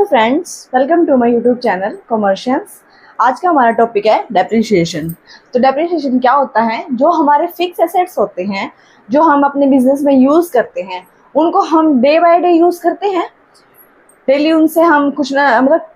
Friends, welcome to my YouTube channel Commercials. आज का हमारा टॉपिक है डेप्रिसिएशन। तो डेप्रिसिएशन क्या होता है? जो हमारे फिक्स एसेट्स होते हैं, जो हम अपने बिजनेस में यूज़ करते हैं, उनको हम डे बाय डे यूज़ करते हैं। डेली उनसे हम कुछ ना मतलब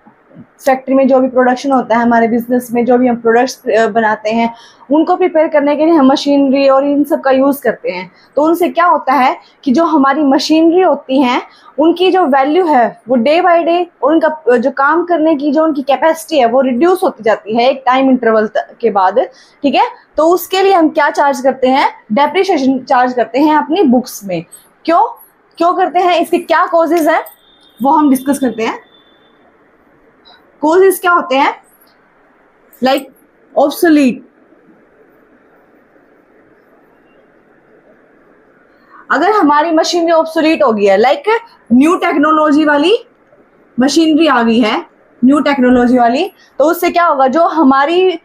फैक्ट्री में जो भी प्रोडक्शन होता है, हमारे बिजनेस में जो भी हम प्रोडक्ट्स बनाते हैं, उनको प्रिपेयर करने के लिए हम मशीनरी और इन सब का यूज़ करते हैं। तो उनसे क्या होता है कि जो हमारी मशीनरी होती हैं, उनकी जो वैल्यू है वो डे बाय डे, और उनका जो काम करने की जो उनकी कैपेसिटी है वो रिड्यूस होती जाती है एक टाइम इंटरवल के बाद। ठीक है, तो उसके लिए हम क्या चार्ज करते हैं? डेप्रिसिएशन चार्ज करते हैं अपनी बुक्स में। क्यों क्यों करते हैं? इसके क्या कॉजेज हैं वो हम डिस्कस करते हैं। कॉजेज क्या होते हैं? Like obsolete. अगर हमारी मशीनरी ऑब्सोलीट हो गई है, लाइक न्यू टेक्नोलॉजी वाली मशीनरी आ गई है, न्यू टेक्नोलॉजी वाली, तो उससे क्या होगा? जो हमारी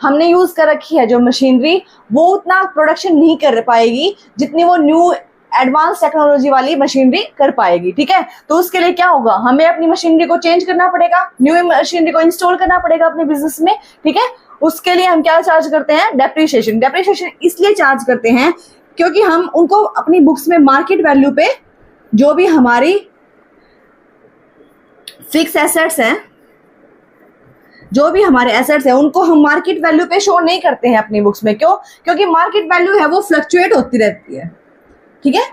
हमने यूज कर रखी है जो मशीनरी, वो उतना प्रोडक्शन नहीं कर पाएगी जितनी वो न्यू एडवांस टेक्नोलॉजी वाली मशीनरी कर पाएगी। ठीक है, तो उसके लिए क्या होगा? हमें अपनी मशीनरी को चेंज करना पड़ेगा, न्यू मशीनरी को इंस्टॉल करना पड़ेगा अपने बिजनेस में। ठीक है, उसके लिए हम क्या चार्ज करते हैं? डेप्रिसिएशन। डेप्रिसिएशन इसलिए चार्ज करते हैं क्योंकि हम उनको अपनी बुक्स में मार्केट वैल्यू पे, जो भी हमारी फिक्स एसेट्स हैं, जो भी हमारे एसेट्स हैं, उनको हम मार्केट वैल्यू पे शो नहीं करते हैं अपनी बुक्स में। क्यों? क्योंकि मार्केट वैल्यू है वो फ्लक्चुएट होती रहती है। ठीक है,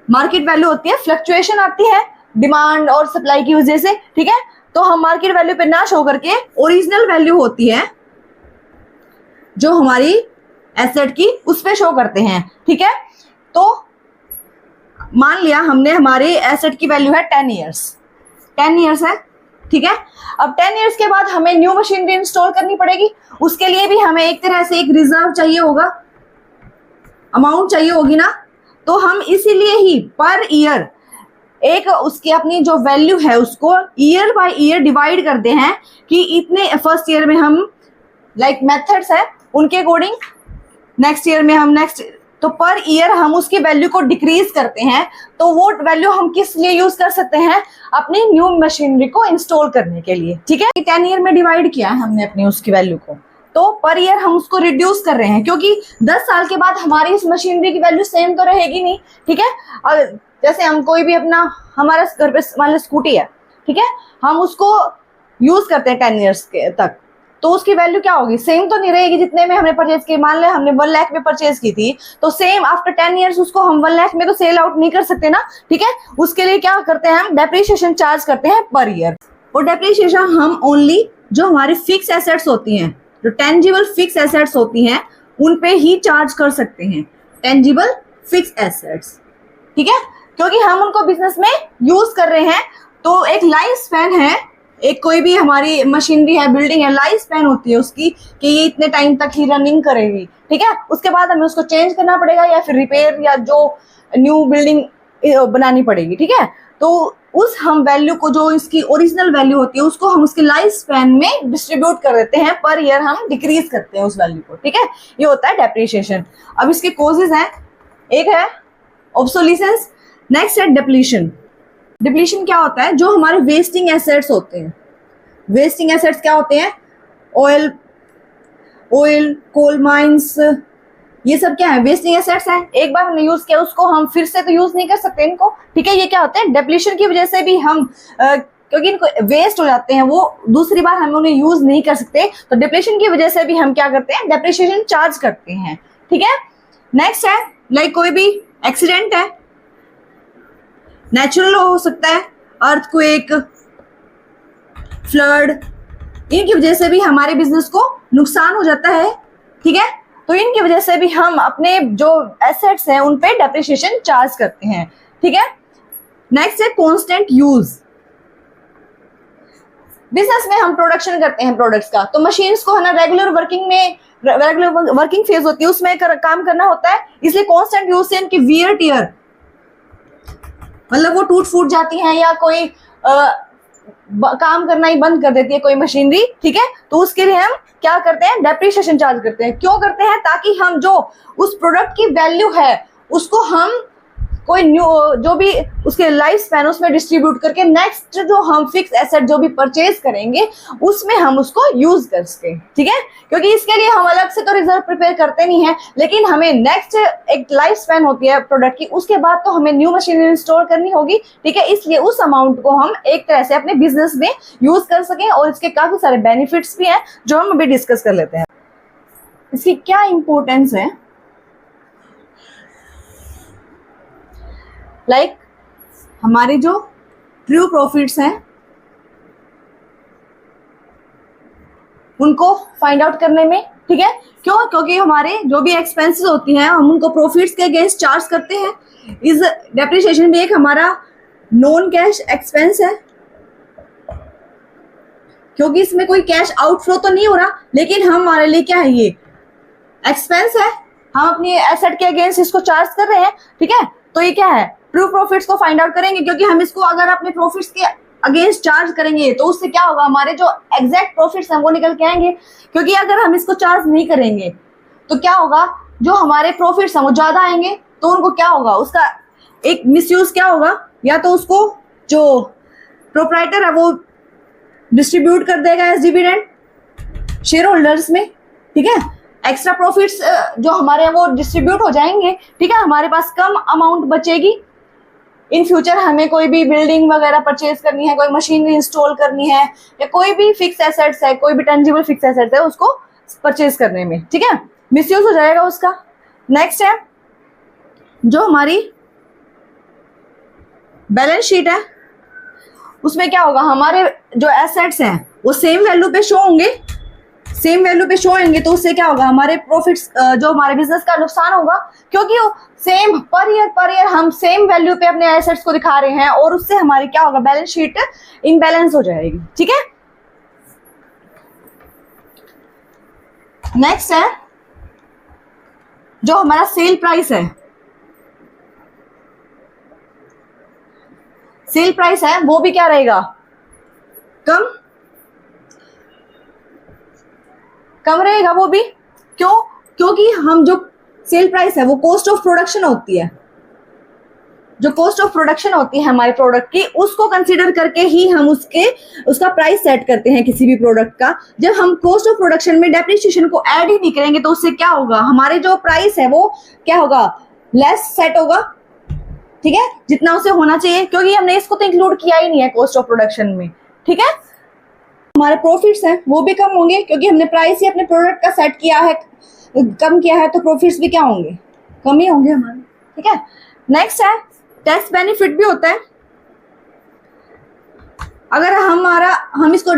मार्केट वैल्यू होती है, फ्लक्चुएशन आती है डिमांड और सप्लाई की वजह से। ठीक है, तो हम मार्केट वैल्यू पे ना शो करके ओरिजिनल वैल्यू होती है जो हमारी एसेट की, उस पे शो करते हैं। ठीक है, तो मान लिया हमने हमारे एसेट की वैल्यू है 10 ईयर्स है। ठीक है, अब 10 ईयर्स के बाद हमें न्यू मशीनरी इंस्टॉल करनी पड़ेगी। उसके लिए भी हमें एक तरह से एक रिजर्व चाहिए होगा, अमाउंट चाहिए होगी ना। तो हम इसीलिए ही पर ईयर एक उसकी अपनी जो वैल्यू है उसको ईयर बाय ईयर डिवाइड करते हैं कि इतने फर्स्ट ईयर में हम लाइक मेथड्स है उनके अकॉर्डिंग, नेक्स्ट ईयर में हम नेक्स्ट, तो पर ईयर हम उसकी वैल्यू को डिक्रीज करते हैं। तो वो वैल्यू हम किस लिए यूज कर सकते हैं? अपनी न्यू मशीनरी को इंस्टॉल करने के लिए। ठीक है, 10 ईयर में डिवाइड किया है हमने अपनी उसकी वैल्यू को, तो पर ईयर हम उसको रिड्यूस कर रहे हैं क्योंकि 10 साल के बाद हमारी इस मशीनरी की वैल्यू सेम तो रहेगी नहीं। ठीक है, और जैसे हम कोई भी अपना, हमारा घर पे मान लो स्कूटी है, ठीक है, हम उसको यूज करते हैं 10 ईयर्स के तक, तो उसकी वैल्यू क्या होगी? सेम तो नहीं रहेगी जितने में हमने परचेज की। मान ले हमने 1 लाख में परचेज की थी, तो सेम आफ्टर 10 ईयर्स उसको हम 1 लाख में तो सेल आउट नहीं कर सकते ना। ठीक है, उसके लिए क्या करते हैं? हम डेप्रिसिएशन चार्ज करते हैं पर ईयर। और डेप्रिसिएशन हम ओनली जो हमारी फिक्स एसेट्स होती हैं, जो टेंजिबल फिक्स एसेट्स होती हैं, उन पे ही चार्ज कर सकते हैं, टेंजिबल फिक्स एसेट्स। ठीक है, क्योंकि हम उनको बिजनेस में यूज कर रहे हैं। तो एक लाइफ स्पैन है, एक कोई भी हमारी मशीनरी है, बिल्डिंग है, लाइफ स्पैन होती है उसकी कि ये इतने टाइम तक ही रनिंग करेगी। ठीक है, उसके बाद हमें उसको चेंज करना पड़ेगा या फिर रिपेयर या जो न्यू बिल्डिंग बनानी पड़ेगी। ठीक है, तो उस हम वैल्यू को, जो इसकी ओरिजिनल वैल्यू होती है, उसको हम उसके लाइफ स्पैन में डिस्ट्रीब्यूट कर देते हैं, पर ईयर हम डिक्रीज करते हैं उस वैल्यू को। ठीक है, ये होता है डेप्रिसिएशन। अब इसके कॉजेज हैं, एक है ऑब्सोलिसेंस, नेक्स्ट है डिप्लीशन। डिप्लीशन क्या होता है? जो हमारे वेस्टिंग एसेट्स होते हैं, वेस्टिंग एसेट्स क्या होते हैं? ऑयल, कोल माइंस, ये सब क्या है? वेस्टिंग एसेट्स हैं। एक बार हमने यूज किया, उसको हम फिर से तो यूज नहीं कर सकते इनको। ठीक है, ये क्या होते हैं? डिप्लीशन की वजह से भी हम क्योंकि इनको वेस्ट हो जाते हैं, वो दूसरी बार हम उन्हें यूज नहीं कर सकते, तो डिप्लीशन की वजह से भी हम क्या करते हैं? डेप्रिसिएशन चार्ज करते हैं। ठीक है, नेक्स्ट है लाइक कोई भी एक्सीडेंट है, नेचुरल हो सकता है, अर्थक्वेक, फ्लड, इनकी वजह से भी हमारे बिजनेस को नुकसान हो जाता है। ठीक है, तो इनकी वजह से भी हम अपने जो एसेट्स हैं उन पे डेप्रिसिएशन चार्ज करते हैं। ठीक है, नेक्स्ट है कांस्टेंट यूज। बिजनेस में हम प्रोडक्शन करते हैं प्रोडक्ट्स का, तो मशीन्स को है ना रेगुलर वर्किंग फेज होती है, उसमें काम करना होता है, इसलिए कांस्टेंट यूज से इनकी वियर टियर, मतलब वो टूट फूट जाती हैं या कोई काम करना ही बंद कर देती है कोई मशीनरी। ठीक है, तो उसके लिए हम क्या करते हैं? डेप्रिसिएशन चार्ज करते हैं। क्यों करते हैं? ताकि हम जो उस प्रोडक्ट की वैल्यू है उसको हम कोई न्यू जो भी उसके लाइफ स्पैन उसमें डिस्ट्रीब्यूट करके नेक्स्ट जो हम फिक्स एसेट जो भी परचेज करेंगे उसमें हम उसको यूज कर सके, ठीक है। क्योंकि इसके लिए हम अलग से तो रिजर्व प्रिपेयर करते नहीं है, लेकिन हमें नेक्स्ट एक लाइफ स्पैन होती है प्रोडक्ट की, उसके बाद तो हमें न्यू मशीनरी इंस्टॉल करनी होगी, ठीक है। इसलिए उस अमाउंट को हम एक तरह से अपने बिजनेस में यूज कर सकें, और इसके काफी सारे बेनिफिट्स भी हैं जो हम अभी डिस्कस कर लेते हैं। इसकी क्या इंपॉर्टेंस है, लाइक हमारे जो ट्रू प्रॉफिट्स हैं उनको फाइंड आउट करने में, ठीक है। क्यों? क्योंकि हमारे जो भी एक्सपेंसेस होती हैं हम उनको प्रॉफिट्स के अगेंस्ट चार्ज करते हैं। इस डेप्रिसिएशन भी एक हमारा नॉन कैश एक्सपेंस है, क्योंकि इसमें कोई कैश आउटफ्लो तो नहीं हो रहा, लेकिन हमारे लिए क्या है, ये एक्सपेंस है, हम अपनी एसेट के अगेंस्ट इसको चार्ज कर रहे हैं, ठीक है। तो ये क्या है, ट्रू प्रॉफिट्स को फाइंड आउट करेंगे, क्योंकि हम इसको अगर अपने प्रॉफिट्स के अगेंस्ट चार्ज करेंगे तो उससे क्या होगा, हमारे जो एग्जैक्ट प्रॉफिट्स हैं वो निकल के आएंगे। क्योंकि अगर हम इसको चार्ज नहीं करेंगे तो क्या होगा, जो हमारे प्रॉफिट्स हैं वो ज्यादा आएंगे, तो उनको क्या होगा, उसका एक मिसयूज क्या होगा, या तो उसको जो प्रोप्राइटर है वो डिस्ट्रीब्यूट कर देगा एज डिविडेंड शेयर होल्डर्स में, ठीक है। एक्स्ट्रा प्रॉफिट्स जो हमारे हैं वो डिस्ट्रीब्यूट हो जाएंगे, ठीक है। हमारे पास कम अमाउंट बचेगी। इन फ्यूचर हमें कोई भी बिल्डिंग वगैरह परचेज करनी है, कोई मशीनरी इंस्टॉल करनी है, या कोई भी फिक्स एसेट्स है, कोई भी टेंजिबल फिक्स एसेट्स है उसको परचेज करने में, ठीक है, मिसयूज हो जाएगा उसका। नेक्स्ट है जो हमारी बैलेंस शीट है, उसमें क्या होगा, हमारे जो एसेट्स हैं वो सेम वैल्यू पे शो होंगे, सेम वैल्यू पे शो होंगे, तो उससे क्या होगा, हमारे प्रॉफिट्स जो हमारे बिजनेस का नुकसान होगा, क्योंकि सेम पर ईयर हम सेम वैल्यू पे अपने एसेट्स को दिखा रहे हैं, और उससे हमारी क्या होगा, बैलेंस शीट इनबैलेंस हो जाएगी, ठीक है। नेक्स्ट है जो हमारा सेल प्राइस है, सेल प्राइस है वो भी क्या रहेगा, कम रहेगा वो भी। क्यों? क्योंकि हम जो सेल प्राइस है वो कॉस्ट ऑफ प्रोडक्शन होती है, जो कॉस्ट ऑफ प्रोडक्शन होती है हमारे प्रोडक्ट की, उसको कंसीडर करके ही हम उसका प्राइस सेट करते हैं किसी भी प्रोडक्ट का। जब हम कॉस्ट ऑफ प्रोडक्शन में डेप्रिसिएशन को ऐड ही नहीं करेंगे तो उससे क्या होगा, हमारे जो प्राइस है वो क्या होगा, लेस सेट होगा, ठीक है, जितना उसे होना चाहिए, क्योंकि हमने इसको तो इंक्लूड किया ही नहीं है कॉस्ट ऑफ प्रोडक्शन में, ठीक है। हमारे प्रॉफिट्स हैं वो भी कम होंगे, क्योंकि हमने प्राइस ही अपने प्रोडक्ट का सेट किया है, कम किया है, तो प्रॉफिट्स भी क्या होंगे, कम ही होंगे हमारे, ठीक है। नेक्स्ट है टैक्स बेनिफिट भी होता है। अगर हम इसको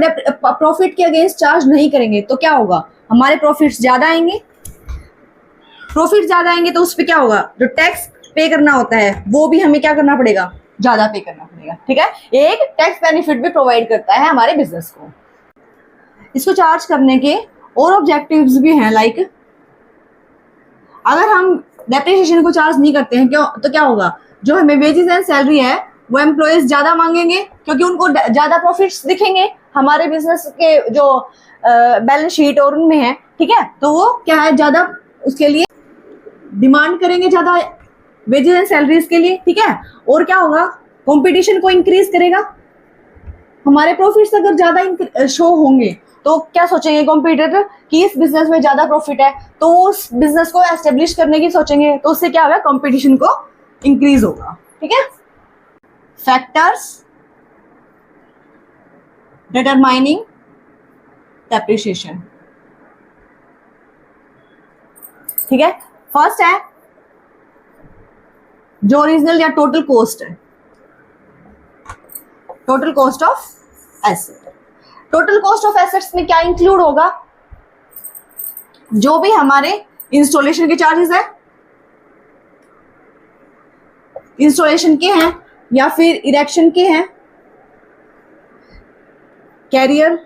प्रॉफिट के अगेंस्ट चार्ज नहीं करेंगे तो क्या होगा, हमारे प्रॉफिट्स ज्यादा आएंगे, प्रॉफिट ज्यादा आएंगे तो उस पर क्या होगा, जो टैक्स पे करना होता है वो भी हमें क्या करना पड़ेगा, ज्यादा पे करना पड़ेगा, ठीक है। एक टैक्स बेनिफिट भी प्रोवाइड करता है हमारे बिजनेस को। इसको चार्ज करने के और ऑब्जेक्टिव्स भी हैं, लाइक अगर हम डेप्रिसिएशन को चार्ज नहीं करते हैं क्यों, तो क्या होगा, जो हमें वेजेस एंड सैलरी है वो एम्प्लॉयज ज्यादा मांगेंगे, क्योंकि उनको ज्यादा प्रॉफिट्स दिखेंगे हमारे बिजनेस के जो बैलेंस शीट और उनमें है, ठीक है। तो वो क्या है, ज्यादा उसके लिए डिमांड करेंगे, ज्यादा वेजेस एंड सैलरीज के लिए, ठीक है। और क्या होगा, कंपटीशन को इंक्रीज करेगा। हमारे प्रॉफिट्स अगर ज्यादा शो होंगे तो क्या सोचेंगे कॉम्पिटिटर कि इस बिजनेस में ज्यादा प्रॉफिट है, तो उस बिजनेस को एस्टेब्लिश करने की सोचेंगे, तो उससे क्या होगा, कंपटीशन को इंक्रीज होगा, ठीक है। फैक्टर्स डिटरमाइनिंग डेप्रिसिएशन, ठीक है। फर्स्ट है जो ओरिजिनल या टोटल कॉस्ट है, total cost of asset. Total cost of assets में क्या इंक्लूड होगा, जो भी हमारे इंस्टॉलेशन के चार्जेस है, इंस्टॉलेशन के हैं या फिर इरेक्शन के हैं, कैरियर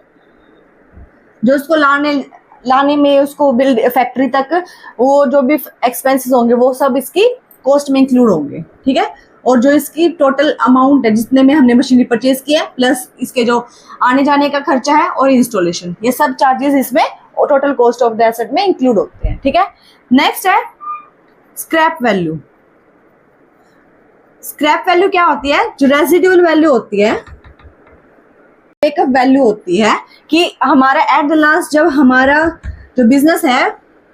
जो उसको लाने में उसको बिल्ड फैक्ट्री तक वो जो भी एक्सपेंसेस होंगे वो सब इसकी कॉस्ट में इंक्लूड होंगे, ठीक है। और जो इसकी टोटल अमाउंट है जितने में हमने मशीनरी परचेज किया है, प्लस इसके जो आने जाने का खर्चा है और इंस्टॉलेशन, ये सब चार्जेस इसमें total cost of the asset में इंक्लूड होते हैं, ठीक है। नेक्स्ट है स्क्रैप वैल्यू। स्क्रैप वैल्यू क्या होती है? जो रेजिडुअल वैल्यू होती है, ब्रेकअप वैल्यू होती है कि हमारा एट द लास्ट जब हमारा जो बिजनेस है,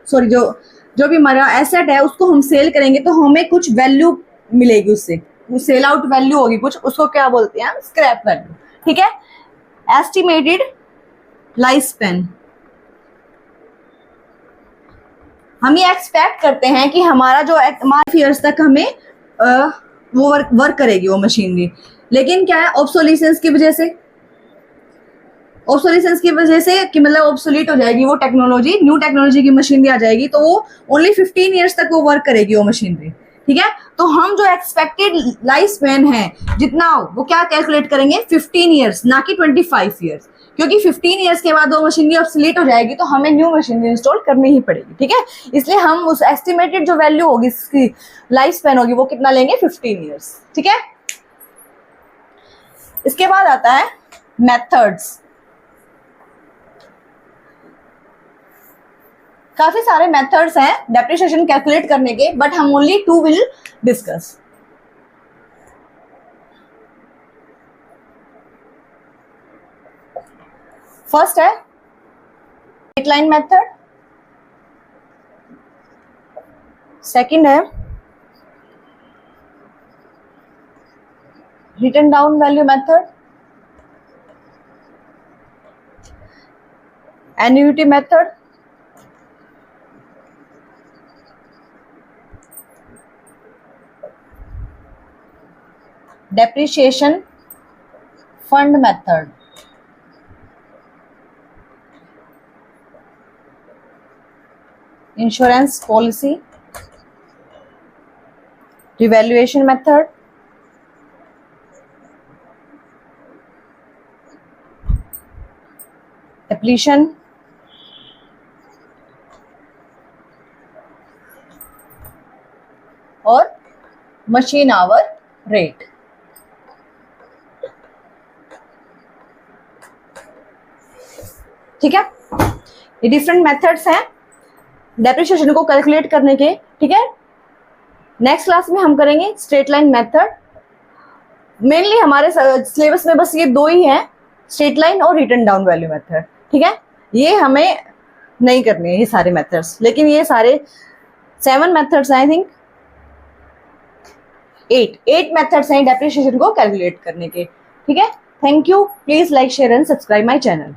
सॉरी जो भी हमारा एसेट है उसको हम सेल करेंगे तो हमें कुछ वैल्यू मिलेगी, उससे सेल आउट वैल्यू होगी कुछ, उसको क्या बोलते हैं? Scrap value. ठीक है। एस्टिमेटेड लाइफ स्पैन, हम ये एक्सपेक्ट करते हैं कि हमारा जो 5 ईयर्स तक हमें वो वर्क करेगी वो मशीनरी, लेकिन क्या है, ऑब्सोलिसेंस की वजह से, ऑब्सोलिसेंस की वजह से कि मतलब ऑब्सोलीट हो जाएगी वो टेक्नोलॉजी, न्यू टेक्नोलॉजी की मशीनरी आ जाएगी तो वो ओनली 15 ईयर्स तक वो वर्क करेगी वो मशीनरी। ठीक है। तो हम जो एक्सपेक्टेड लाइफ स्पैन है जितना, वो क्या कैलकुलेट करेंगे? 15 ईयर्स, ना कि 25 ईयर्स, क्योंकि 15 ईयर्स के बाद वो मशीनरी ऑब्सोलीट हो जाएगी तो हमें न्यू मशीनरी इंस्टॉल करनी ही पड़ेगी। ठीक है। इसलिए हम उस एस्टिमेटेड जो वैल्यू होगी, इसकी लाइफ स्पैन होगी, वो कितना लेंगे? 15 ईयर्स। ठीक है। इसके बाद आता है मेथड्स। काफी सारे मेथड्स हैं डेप्रिसिएशन कैलकुलेट करने के, बट हम ओनली 2 विल डिस्कस। फर्स्ट है स्ट्रेट लाइन मेथड, सेकंड है written down value method, annuity method, depreciation fund method, insurance policy, revaluation method, depletion, और मशीन आवर रेट। ठीक है। ये डिफरेंट मेथड्स हैं डेप्रिसिएशन को कैलकुलेट करने के। ठीक है। नेक्स्ट क्लास में हम करेंगे स्ट्रेट लाइन मेथड। मेनली हमारे सिलेबस में बस ये 2 ही हैं, स्ट्रेट लाइन और रिटन डाउन वैल्यू मेथड। ठीक है। ये हमें नहीं करने हैं ये सारे मेथड्स, लेकिन ये सारे 7 मेथड्स आई थिंक 8 मेथड्स हैं डेप्रिसिएशन को कैलकुलेट करने के। ठीक है। Thank you. Please like, share and subscribe my channel.